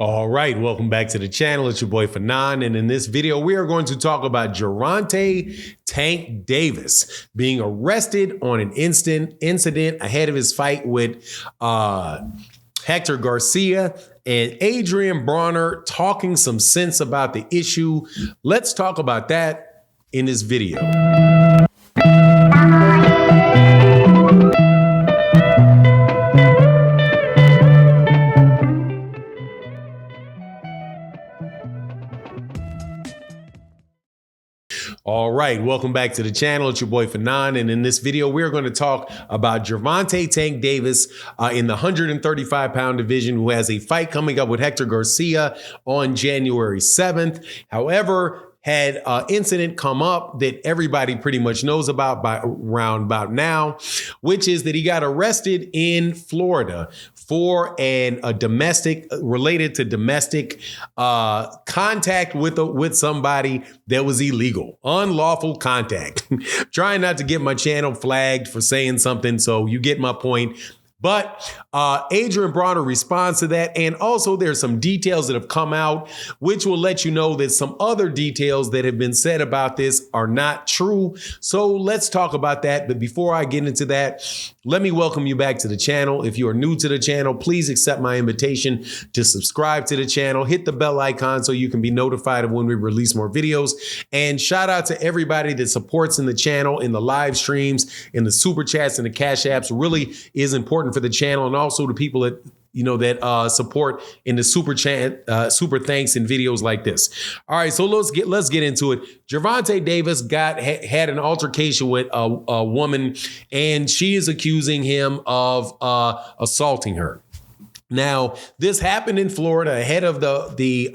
All right, welcome back to the channel. It's your boy Fanon, and in this video, we are going to talk about Gervonta Tank Davis being arrested on an incident ahead of his fight with Hector Garcia and Adrien Broner talking some sense about the issue. Let's talk about that in this video. All right, welcome back to the channel. It's your boy Fanon, and in this video, we're going to talk about Gervonta Tank Davis in the 135-pound division, who has a fight coming up with Hector Garcia on January 7th. However, had an incident come up that everybody pretty much knows about by around about now, which is that he got arrested in Florida for a domestic related to domestic contact with somebody that was illegal, unlawful contact. Trying not to get my channel flagged for saying something, so you get my point. But Adrien Broner responds to that. And also there's some details that have come out, which will let you know that some other details that have been said about this are not true. So let's talk about that. But before I get into that, let me welcome you back to the channel. If you are new to the channel, please accept my invitation to subscribe to the channel. Hit the bell icon so you can be notified of when we release more videos. And shout out to everybody that supports in the channel, in the live streams, in the super chats, and the cash apps. Really is important for the channel, and also the people that support in the super thanks in videos like this. All right, so let's get into it. Gervonta Davis had an altercation with a woman, and she is accusing him of assaulting her. Now, this happened in Florida ahead of the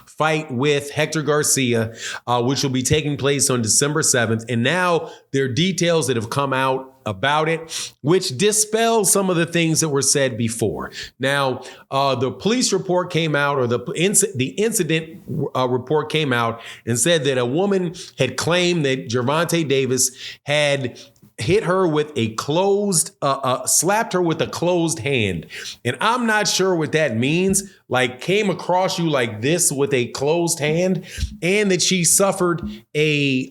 fight with Hector Garcia, which will be taking place on December 7th. And now there are details that have come out about it, which dispels some of the things that were said before. Now, the police report came out, or the incident report came out and said that a woman had claimed that Gervonta Davis had hit her with a slapped her with a closed hand. And I'm not sure what that means, like came across you like this with a closed hand, and that she suffered a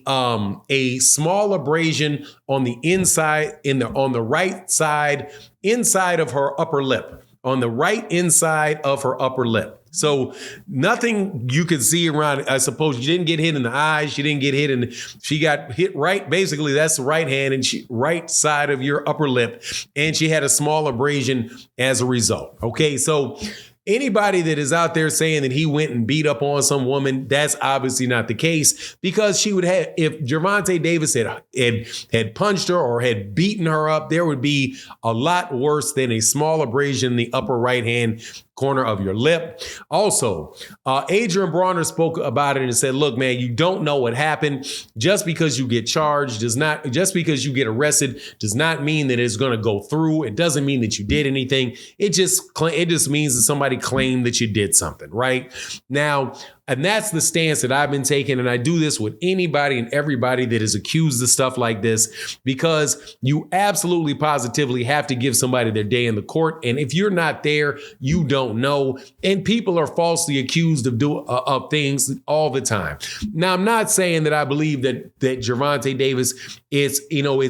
small abrasion on the inside, on the right side, inside of her upper lip, on the right inside of her upper lip. So nothing you could see around. I suppose you didn't get hit in the eyes. She didn't get hit she got hit right. Basically, that's the right hand and right side of your upper lip. And she had a small abrasion as a result. Okay, so anybody that is out there saying that he went and beat up on some woman, that's obviously not the case, because she would have, if Gervonta Davis had punched her or had beaten her up, there would be a lot worse than a small abrasion in the upper right hand corner of your lip. Also, Adrien Broner spoke about it and said, look, man, you don't know what happened. Just because you get charged just because you get arrested does not mean that it's going to go through. It doesn't mean that you did anything. It just means that somebody claimed that you did something, right? Now, and that's the stance that I've been taking. And I do this with anybody and everybody that is accused of stuff like this, because you absolutely positively have to give somebody their day in the court. And if you're not there, you don't know. And people are falsely accused of things all the time. Now, I'm not saying that I believe that Gervonta Davis, it's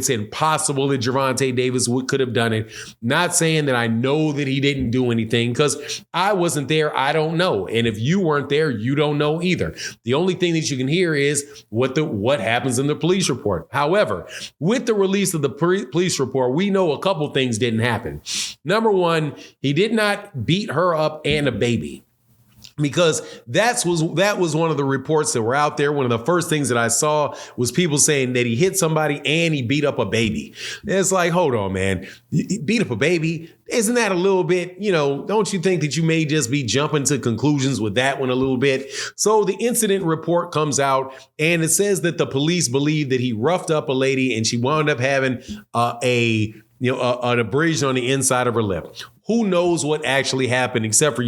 impossible that Gervonta Davis could have done it. Not saying that I know that he didn't do anything, because I wasn't there. I don't know. And if you weren't there, you don't know either. The only thing that you can hear is what happens in the police report. However, with the release of the police report, we know a couple things didn't happen. Number one, he did not beat her up and a baby, because that was one of the reports that were out there. One of the first things that I saw was people saying that he hit somebody and he beat up a baby. And it's like, hold on, man. You beat up a baby? Isn't that a little bit, don't you think that you may just be jumping to conclusions with that one a little bit? So the incident report comes out and it says that the police believe that he roughed up a lady and she wound up having an abrasion on the inside of her lip. who knows what actually happened, except for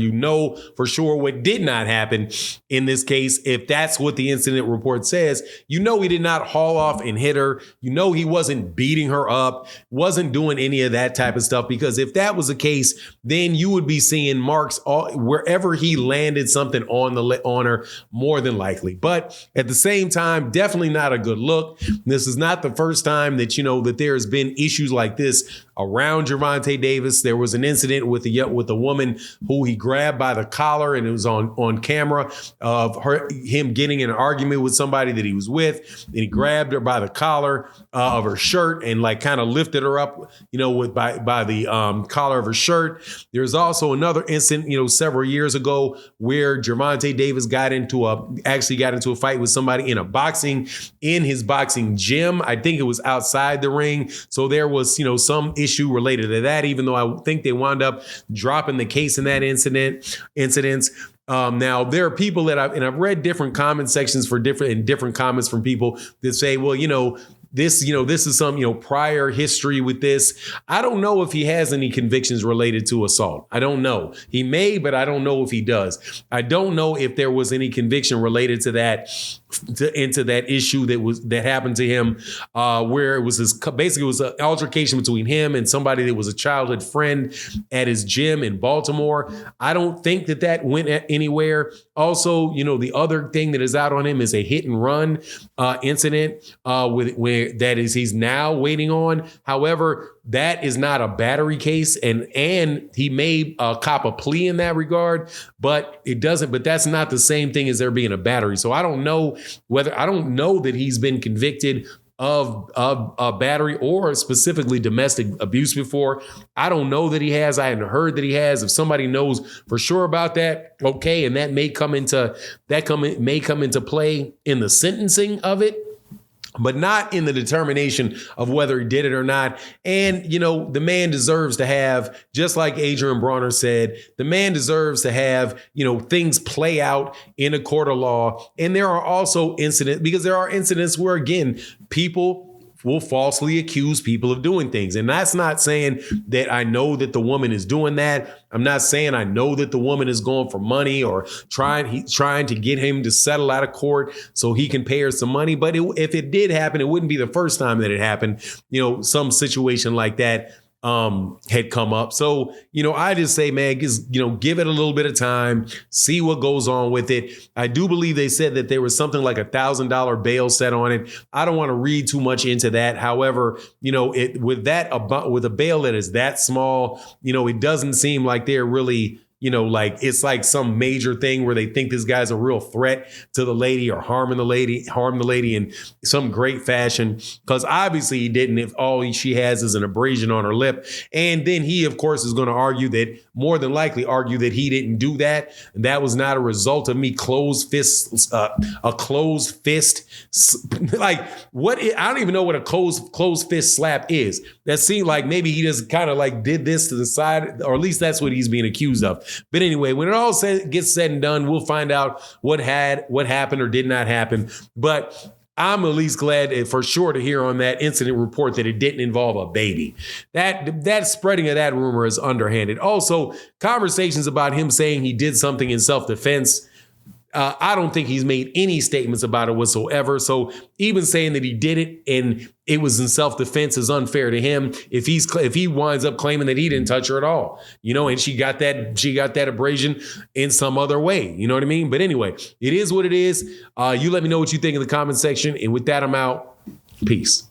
for sure what did not happen in this case. If that's what the incident report says, he did not haul off and hit her. He wasn't beating her up, wasn't doing any of that type of stuff, because if that was the case, then you would be seeing marks wherever he landed something on her, more than likely. But at the same time, definitely not a good look. This is not the first time that that there's been issues like this around Gervonta Davis. There was an incident with a woman who he grabbed by the collar, and it was on camera of him getting in an argument with somebody that he was with. And he grabbed her by the collar of her shirt and kind of lifted her up, by the collar of her shirt. There's also another incident, several years ago, where Gervonta Davis got into a fight with somebody in his boxing gym. I think it was outside the ring. So there was, some issue related to that, even though I think they wound up dropping the case in that incidents. Now there are people that I've read different comment sections different comments from people that say, well, this is some, prior history with this. I don't know if he has any convictions related to assault. I don't know. He may, but I don't know if he does. I don't know if there was any conviction related to that, into that issue that happened to him, where it was basically it was an altercation between him and somebody that was a childhood friend at his gym in Baltimore. I don't think that went anywhere. Also, the other thing that is out on him is a hit and run incident he's now waiting on. However, that is not a battery case, and he may cop a plea in that regard, but that's not the same thing as there being a battery. So I don't know that he's been convicted of a battery or specifically domestic abuse before. I don't know that he has. I hadn't heard that he has. If somebody knows for sure about that, okay, and that may come into play in the sentencing of it, but not in the determination of whether he did it or not. And, the man deserves to have, just like Adrien Broner said, the man deserves to have, things play out in a court of law. And there are also incidents where, again, people will falsely accuse people of doing things. And that's not saying that I know that the woman is doing that. I'm not saying I know that the woman is going for money or trying to get him to settle out of court so he can pay her some money. But if it did happen, it wouldn't be the first time that it happened. Some situation like that had come up. So, I just say, man, just, give it a little bit of time, see what goes on with it. I do believe they said that there was something like $1,000 bail set on it. I don't want to read too much into that. However, with a bail that is that small, it doesn't seem like they're really, it's like some major thing where they think this guy's a real threat to the lady or harm the lady in some great fashion. Because obviously he didn't, if all she has is an abrasion on her lip. And then he, of course, is going to more than likely argue that he didn't do that. And that was not a result of me a closed fist. Like I don't even know what a closed fist slap is. That seemed like maybe he just kind of did this to the side, or at least that's what he's being accused of. But anyway, when it all gets said and done, we'll find out what happened or did not happen. But I'm at least glad for sure to hear on that incident report that it didn't involve a baby. That spreading of that rumor is underhanded. Also, conversations about him saying he did something in self-defense. I don't think he's made any statements about it whatsoever. So even saying that he did it and it was in self-defense is unfair to him. If he winds up claiming that he didn't touch her at all, and she got that abrasion in some other way, you know what I mean? But anyway, it is what it is. You let me know what you think in the comment section. And with that, I'm out. Peace.